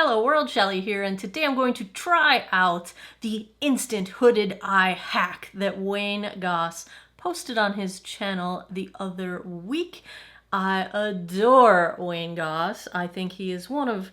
Hello world, Shelly here, and today I'm going to try out the instant hooded eye hack that Wayne Goss posted on his channel the other week. I adore Wayne Goss. I think he is one of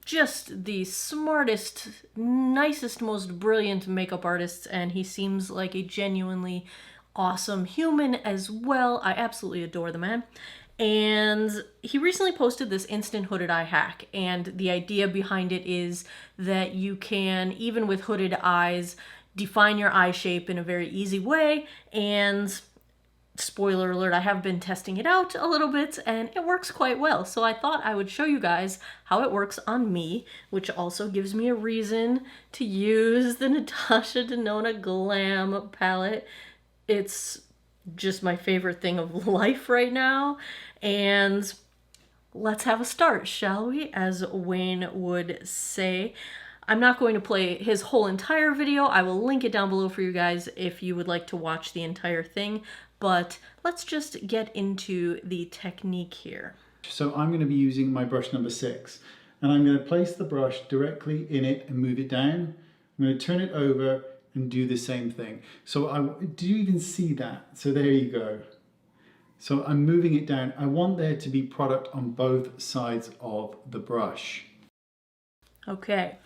just the smartest, nicest, most brilliant makeup artists, and he seems like a genuinely awesome human as well. I absolutely adore the man. And he recently posted this instant hooded eye hack, and the idea behind it is that you can, even with hooded eyes, define your eye shape in a very easy way. And spoiler alert, I have been testing it out a little bit and it works quite well. So I thought I would show you guys how it works on me, which also gives me a reason to use the Natasha Denona Glam palette. It's just my favorite thing of life right now. And let's have a start, shall we? As Wayne would say. I'm not going to play his whole entire video. I will link it down below for you guys if you would like to watch the entire thing. But let's just get into the technique here. So I'm going to be using my brush number 6. And I'm going to place the brush directly in it and move it down. I'm going to turn it over and do the same thing. So do you even see that? So there you go. So I'm moving it down. I want there to be product on both sides of the brush. Okay,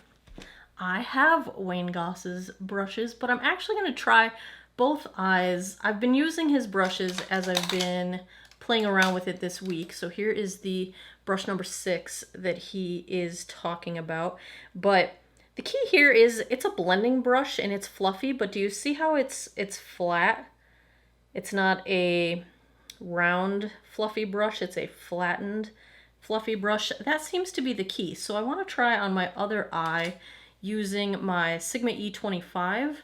I have Wayne Goss's brushes, but I'm actually going to try both eyes. I've been using his brushes as I've been playing around with it this week. So here is the brush number 6 that he is talking about. But the key here is it's a blending brush and it's fluffy, but do you see how it's flat? It's not a round fluffy brush, it's a flattened fluffy brush. That seems to be the key. So I want to try on my other eye using my Sigma E25,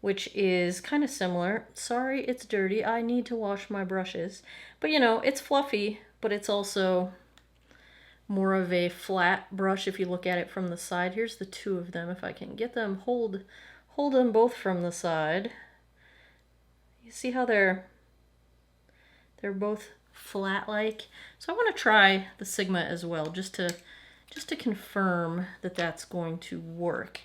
which is kind of similar. Sorry, it's dirty. I need to wash my brushes. But you know, it's fluffy, but it's also more of a flat brush if you look at it from the side. Here's the two of them. If I can get them, hold them both from the side. You see how they're both flat-like? So I want to try the Sigma as well, just to confirm that that's going to work.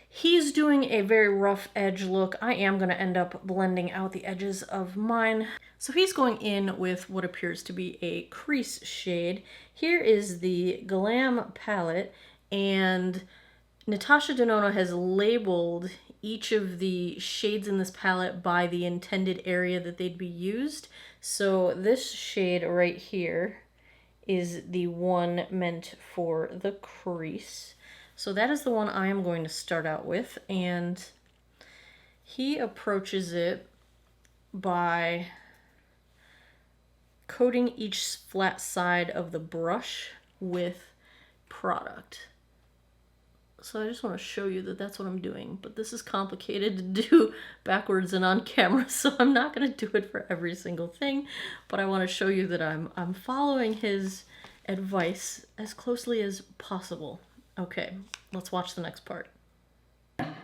He's doing a very rough edge look. I am going to end up blending out the edges of mine. So he's going in with what appears to be a crease shade. Here is the Glam palette, and Natasha Denona has labeled each of the shades in this palette by the intended area that they'd be used. So this shade right here is the one meant for the crease. So that is the one I am going to start out with, and he approaches it by coating each flat side of the brush with product. So I just want to show you that that's what I'm doing, but this is complicated to do backwards and on camera, so I'm not going to do it for every single thing, but I want to show you that I'm following his advice as closely as possible. Okay, let's watch the next part.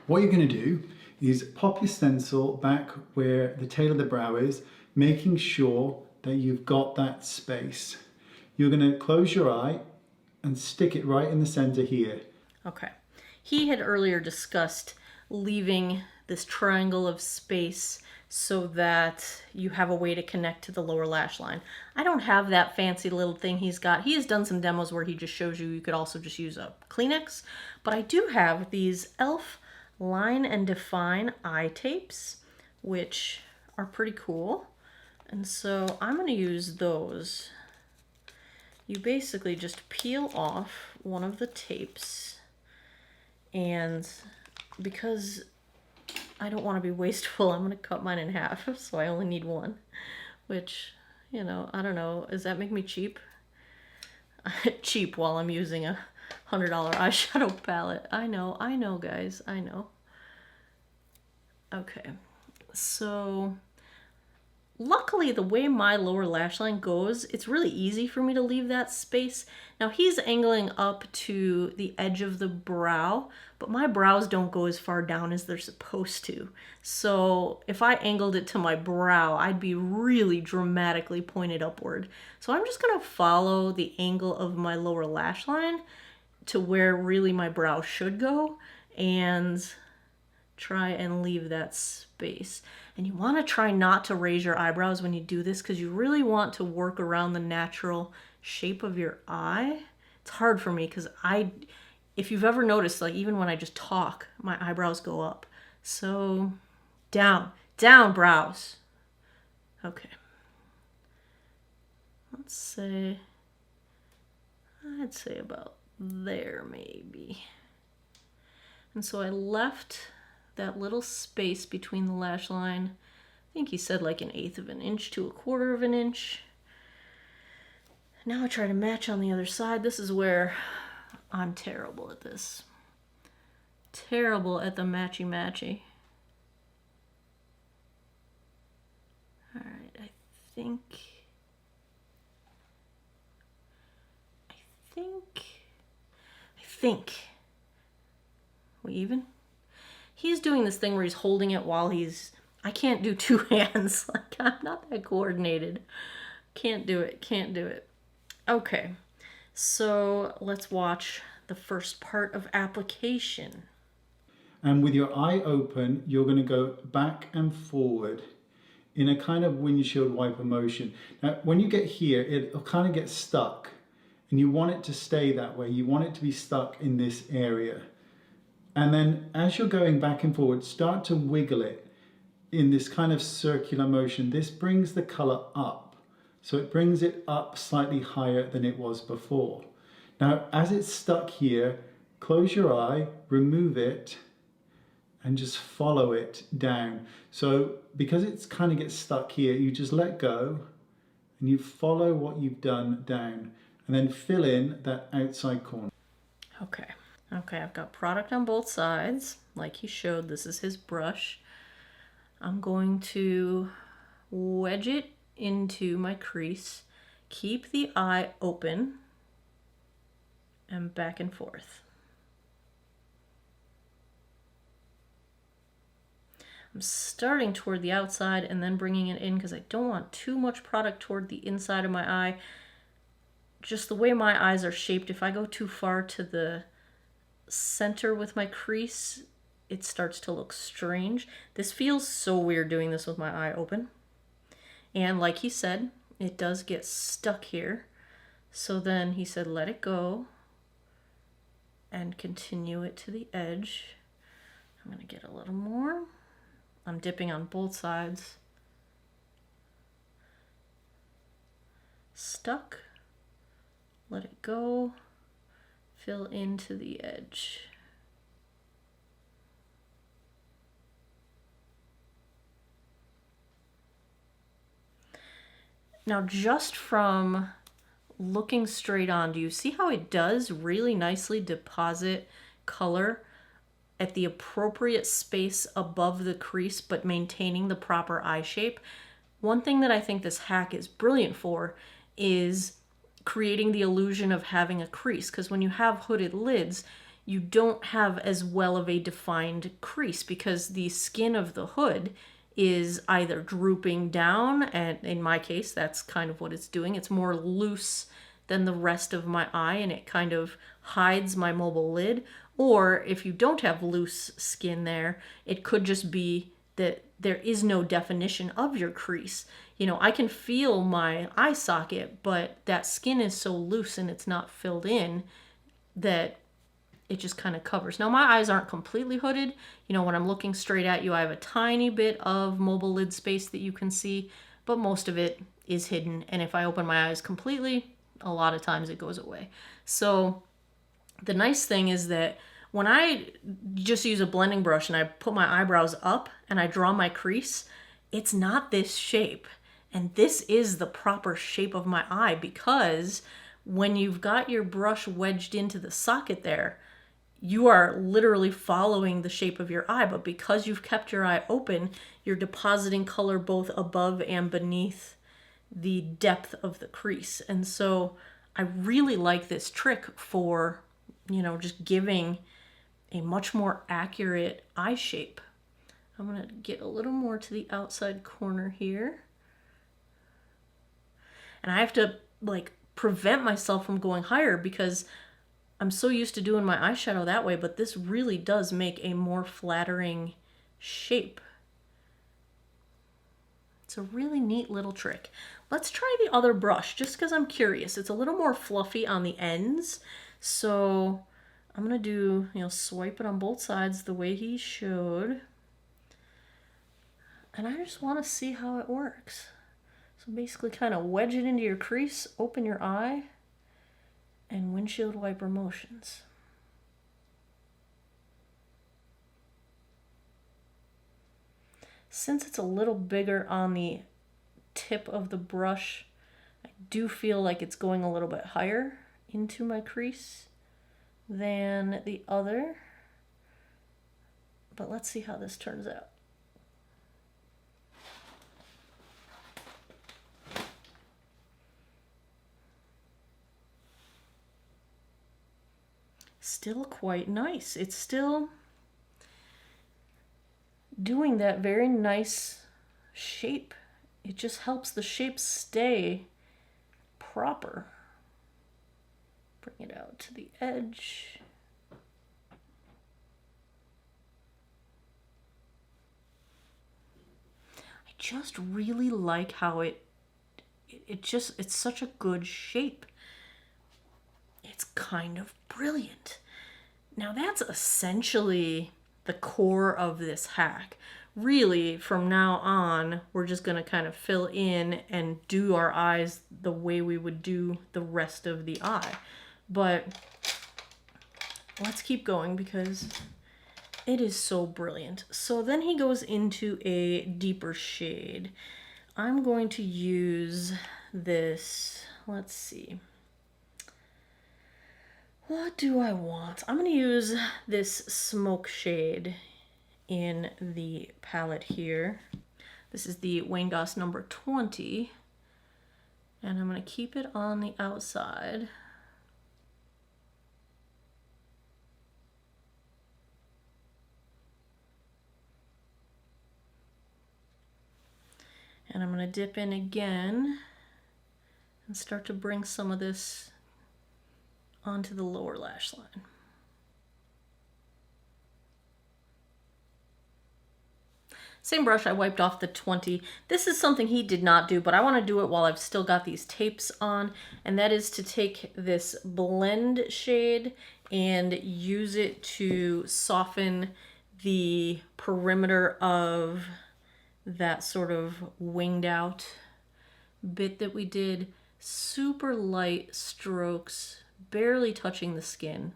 What you're going to do is pop your stencil back where the tail of the brow is, making sure that you've got that space. You're going to close your eye and stick it right in the center here. Okay. He had earlier discussed leaving this triangle of space so that you have a way to connect to the lower lash line. I don't have that fancy little thing he's got. He has done some demos where he just shows you could also just use a Kleenex, but I do have these e.l.f. Line and Define eye tapes, which are pretty cool. And so I'm going to use those. You basically just peel off one of the tapes, and because I don't want to be wasteful, I'm going to cut mine in half, so I only need one, which, you know, I don't know, does that make me cheap? Cheap while I'm using a $100 eyeshadow palette. I know, guys, I know. Okay, so luckily, the way my lower lash line goes, it's really easy for me to leave that space. Now, he's angling up to the edge of the brow, but my brows don't go as far down as they're supposed to. So if I angled it to my brow, I'd be really dramatically pointed upward. So I'm just going to follow the angle of my lower lash line to where really my brow should go and try and leave that space. And you want to try not to raise your eyebrows when you do this because you really want to work around the natural shape of your eye. It's hard for me because if you've ever noticed, like even when I just talk, my eyebrows go up. So down, down brows. Okay. Let's say, I'd say about there maybe. And so I left that little space between the lash line. I think he said like 1/8 of an inch to 1/4 of an inch. Now I try to match on the other side. This is where I'm terrible at this. Terrible at the matchy-matchy. All right, I think we even? He's doing this thing where he's holding it while he's, I can't do two hands. Like, I'm not that coordinated. Can't do it, can't do it. Okay, so let's watch the first part of application. And with your eye open, you're going to go back and forward in a kind of windshield wiper motion. Now, when you get here, it'll kind of get stuck. And you want it to stay that way. You want it to be stuck in this area. And then as you're going back and forward, start to wiggle it in this kind of circular motion. This brings the color up. So it brings it up slightly higher than it was before. Now, as it's stuck here, close your eye, remove it, and just follow it down. So because it's kind of gets stuck here, you just let go and you follow what you've done down. And then fill in that outside corner. Okay, I've got product on both sides. Like he showed, this is his brush. I'm going to wedge it into my crease. Keep the eye open and back and forth. I'm starting toward the outside and then bringing it in because I don't want too much product toward the inside of my eye. Just the way my eyes are shaped, if I go too far to the center with my crease, it starts to look strange. This feels so weird doing this with my eye open. And like he said, it does get stuck here. So then he said, let it go and continue it to the edge. I'm going to get a little more. I'm dipping on both sides. Stuck. Let it go, fill into the edge. Now, just from looking straight on, do you see how it does really nicely deposit color at the appropriate space above the crease, but maintaining the proper eye shape? One thing that I think this hack is brilliant for is creating the illusion of having a crease, because when you have hooded lids, you don't have as well of a defined crease because the skin of the hood is either drooping down, and in my case, that's kind of what it's doing. It's more loose than the rest of my eye, and it kind of hides my mobile lid. Or if you don't have loose skin there, it could just be that there is no definition of your crease. You know, I can feel my eye socket, but that skin is so loose and it's not filled in that it just kind of covers. Now, my eyes aren't completely hooded. You know, when I'm looking straight at you, I have a tiny bit of mobile lid space that you can see, but most of it is hidden. And if I open my eyes completely, a lot of times it goes away. So the nice thing is that when I just use a blending brush and I put my eyebrows up and I draw my crease, it's not this shape. And this is the proper shape of my eye, because when you've got your brush wedged into the socket there, you are literally following the shape of your eye. But because you've kept your eye open, you're depositing color both above and beneath the depth of the crease. And so I really like this trick for, you know, just giving a much more accurate eye shape. I'm going to get a little more to the outside corner here. And I have to like prevent myself from going higher, because I'm so used to doing my eyeshadow that way, but this really does make a more flattering shape. It's a really neat little trick. Let's try the other brush just because I'm curious. It's a little more fluffy on the ends. So I'm going to do, swipe it on both sides the way he showed. And I just want to see how it works. So basically kind of wedge it into your crease, open your eye, and windshield wiper motions. Since it's a little bigger on the tip of the brush, I do feel like it's going a little bit higher into my crease than the other. But let's see how this turns out. Still quite nice. It's still doing that very nice shape. It just helps the shape stay proper. Bring it out to the edge. I just really like how it's such a good shape. It's kind of brilliant. Now that's essentially the core of this hack. Really, from now on, we're just going to kind of fill in and do our eyes the way we would do the rest of the eye. But let's keep going because it is so brilliant. So then he goes into a deeper shade. I'm going to use this, let's see. What do I want? I'm going to use this smoke shade in the palette here. This is the Wayne Goss number 20. And I'm going to keep it on the outside. And I'm going to dip in again and start to bring some of this onto the lower lash line. Same brush, I wiped off the 20. This is something he did not do, but I want to do it while I've still got these tapes on, and that is to take this blend shade and use it to soften the perimeter of that sort of winged out bit that we did. Super light strokes, barely touching the skin.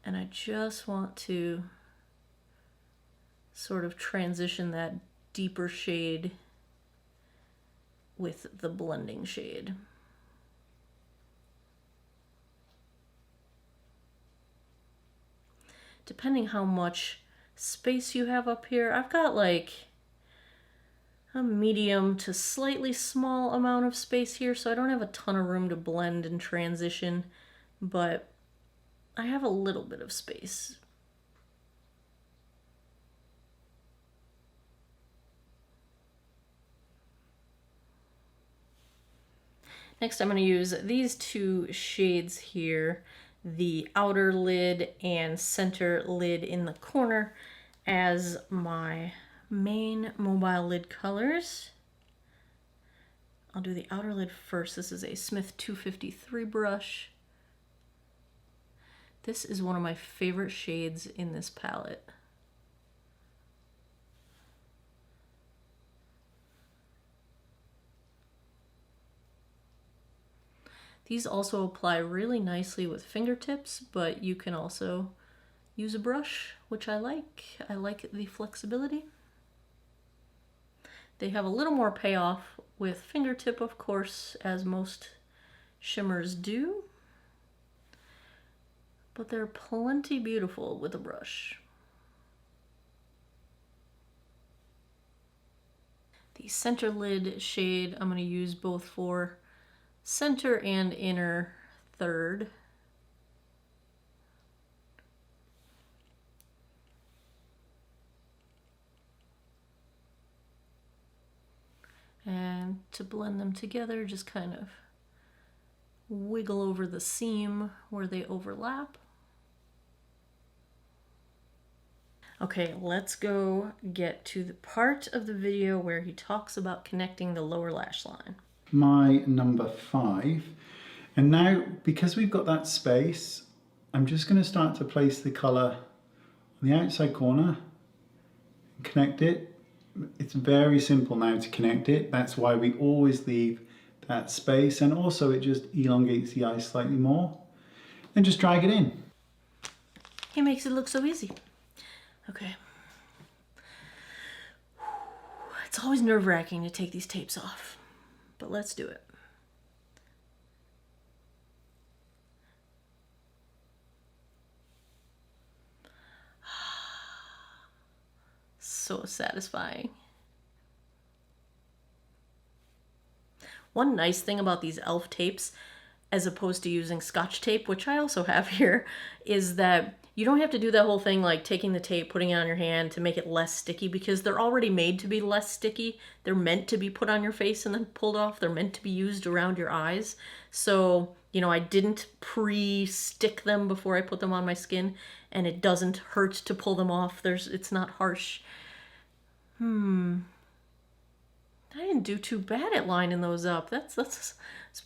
And I just want to sort of transition that deeper shade with the blending shade. Depending how much space you have up here, I've got like a medium to slightly small amount of space here, so I don't have a ton of room to blend and transition, but I have a little bit of space. Next, I'm going to use these two shades here, the outer lid and center lid in the corner, as my main mobile lid colors. I'll do the outer lid first. This is a Smith 253 brush. This is one of my favorite shades in this palette. These also apply really nicely with fingertips, but you can also use a brush, which I like. I like the flexibility. They have a little more payoff with fingertip, of course, as most shimmers do, but they're plenty beautiful with a brush. The center lid shade I'm going to use both for center and inner third. And to blend them together, just kind of wiggle over the seam where they overlap. Okay, let's go get to the part of the video where he talks about connecting the lower lash line. My number 5. And now, because we've got that space, I'm just going to start to place the colour on the outside corner and connect it. It's very simple now to connect it. That's why we always leave that space, and also it just elongates the eye slightly more. Then just drag it in. He makes it look so easy. Okay. It's always nerve-wracking to take these tapes off, but let's do it. So satisfying. One nice thing about these e.l.f. tapes, as opposed to using Scotch tape, which I also have here, is that you don't have to do that whole thing like taking the tape, putting it on your hand to make it less sticky, because they're already made to be less sticky. They're meant to be put on your face and then pulled off. They're meant to be used around your eyes. So, you know, I didn't pre-stick them before I put them on my skin, and it doesn't hurt to pull them off. It's not harsh. I didn't do too bad at lining those up. That's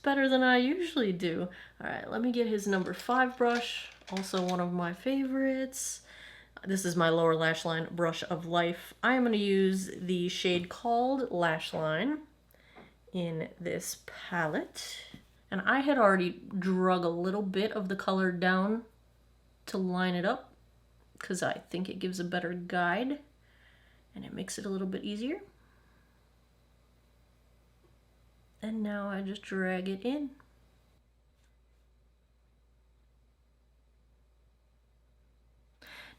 better than I usually do. All right, let me get his number 5 brush. Also one of my favorites. This is my lower lash line brush of life. I am going to use the shade called Lash Line in this palette. And I had already drug a little bit of the color down to line it up, because I think it gives a better guide and it makes it a little bit easier. And now I just drag it in.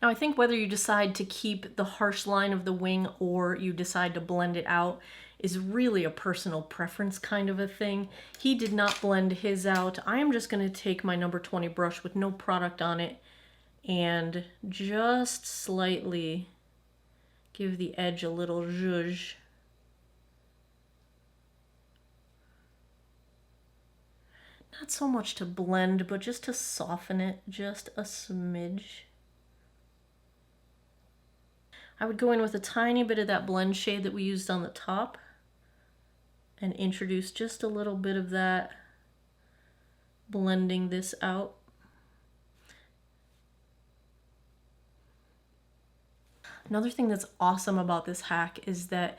Now I think whether you decide to keep the harsh line of the wing or you decide to blend it out is really a personal preference kind of a thing. He did not blend his out. I am just going to take my number 20 brush with no product on it and just slightly give the edge a little zhuzh. Not so much to blend, but just to soften it just a smidge. I would go in with a tiny bit of that blend shade that we used on the top and introduce just a little bit of that, blending this out. Another thing that's awesome about this hack is that,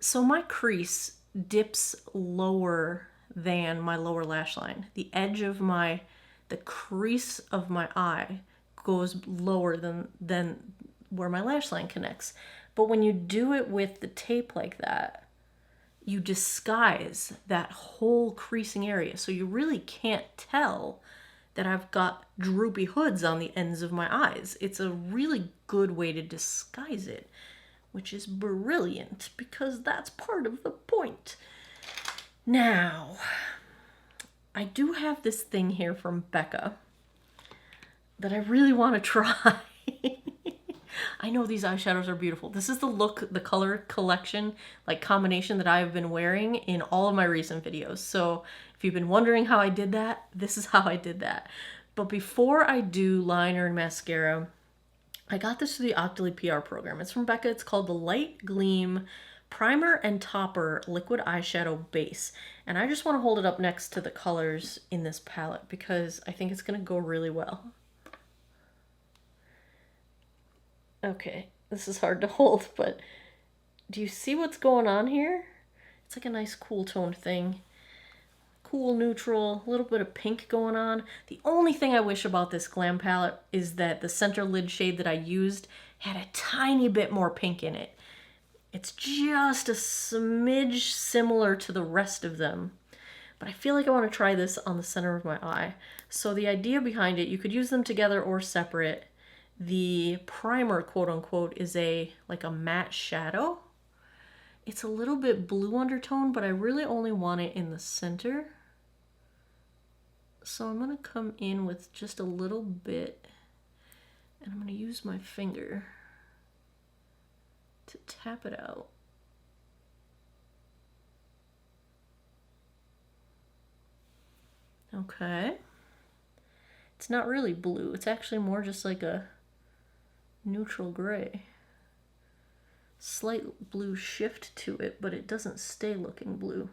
so my crease dips lower than my lower lash line. The edge of the crease of my eye goes lower than where my lash line connects. But when you do it with the tape like that, you disguise that whole creasing area. So you really can't tell that I've got droopy hoods on the ends of my eyes. It's a really good way to disguise it, which is brilliant because that's part of the point. Now, I do have this thing here from Becca that I really want to try. I know these eyeshadows are beautiful. This is the look, the color collection, like combination that I've been wearing in all of my recent videos. So if you've been wondering how I did that, this is how I did that. But before I do liner and mascara, I got this through the Octoly PR program. It's from Becca. It's called the Light Gleam Primer and Topper Liquid Eyeshadow Base. And I just want to hold it up next to the colors in this palette because I think it's going to go really well. Okay, this is hard to hold, but do you see what's going on here? It's like a nice cool toned thing. Cool neutral, a little bit of pink going on. The only thing I wish about this Glam palette is that the center lid shade that I used had a tiny bit more pink in it. It's just a smidge similar to the rest of them, but I feel like I want to try this on the center of my eye. So the idea behind it, you could use them together or separate. The primer, quote unquote, is like a matte shadow. It's a little bit blue undertone, but I really only want it in the center. So I'm going to come in with just a little bit, and I'm going to use my finger to tap it out. Okay. It's not really blue. It's actually more just like a neutral gray. Slight blue shift to it, but it doesn't stay looking blue.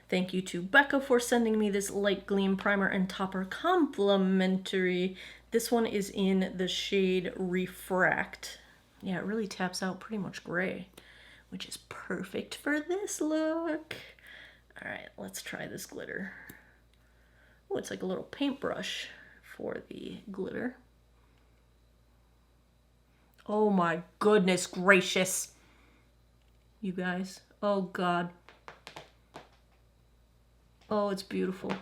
Thank you to Becca for sending me this light gleam primer and topper complimentary. This one is in the shade Refract. Yeah, it really taps out pretty much gray, which is perfect for this look. All right, let's try this glitter. Oh, it's like a little paintbrush for the glitter. Oh my goodness gracious. You guys, oh God. Oh, it's beautiful.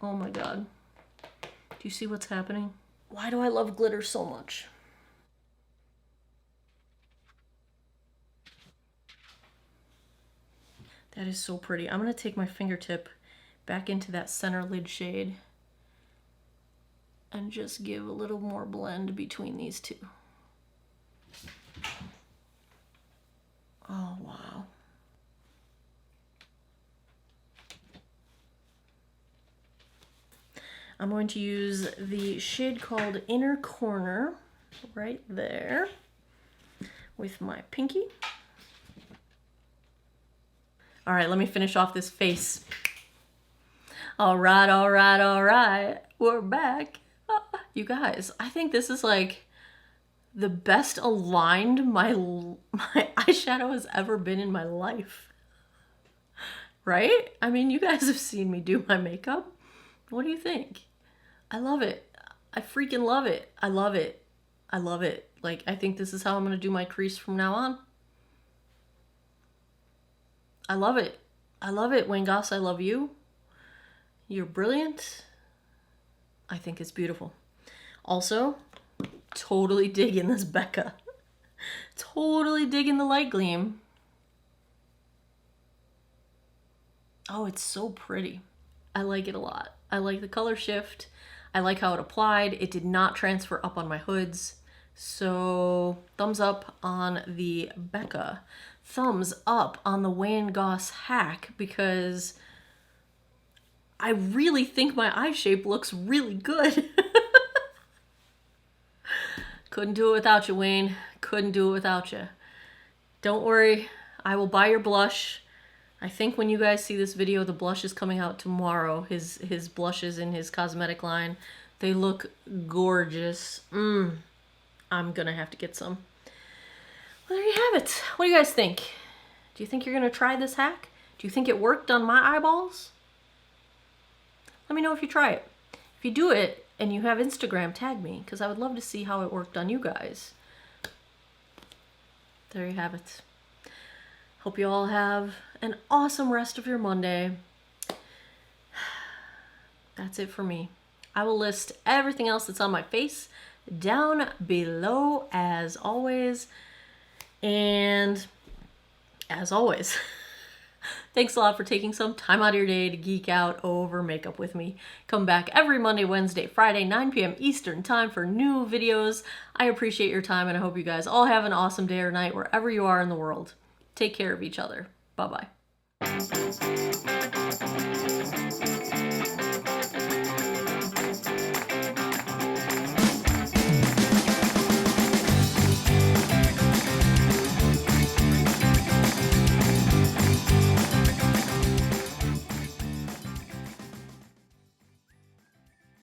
Oh my God. Do you see what's happening? Why do I love glitter so much? That is so pretty. I'm gonna take my fingertip back into that center lid shade and just give a little more blend between these two. Oh, wow. I'm going to use the shade called Inner Corner right there with my pinky. All right, let me finish off this face. All right, all right, all right. We're back. You guys, I think this is like the best aligned my eyeshadow has ever been in my life. Right? I mean, you guys have seen me do my makeup. What do you think? I love it. I freaking love it. I love it. I love it. Like, I think this is how I'm going to do my crease from now on. I love it. I love it, Wayne Goss. I love you. You're brilliant. I think it's beautiful. Also, totally digging this Becca. Totally digging the light gleam. Oh, it's so pretty. I like it a lot. I like the color shift. I like how it applied. It did not transfer up on my hoods. So thumbs up on the Becca. Thumbs up on the Wayne Goss hack, because I really think my eye shape looks really good. Couldn't do it without you, Wayne. Couldn't do it without you. Don't worry, I will buy your blush. I think when you guys see this video, the blush is coming out tomorrow. His blushes in his cosmetic line. They look gorgeous. I'm gonna have to get some. Well, there you have it. What do you guys think? Do you think you're gonna try this hack? Do you think it worked on my eyeballs? Let me know if you try it. If you do it and you have Instagram, tag me, because I would love to see how it worked on you guys. There you have it. Hope you all have an awesome rest of your Monday. That's it for me. I will list everything else that's on my face down below as always. And as always, thanks a lot for taking some time out of your day to geek out over makeup with me. Come back every Monday, Wednesday, Friday, 9 p.m. Eastern time for new videos. I appreciate your time, and I hope you guys all have an awesome day or night wherever you are in the world. Take care of each other. Bye-bye.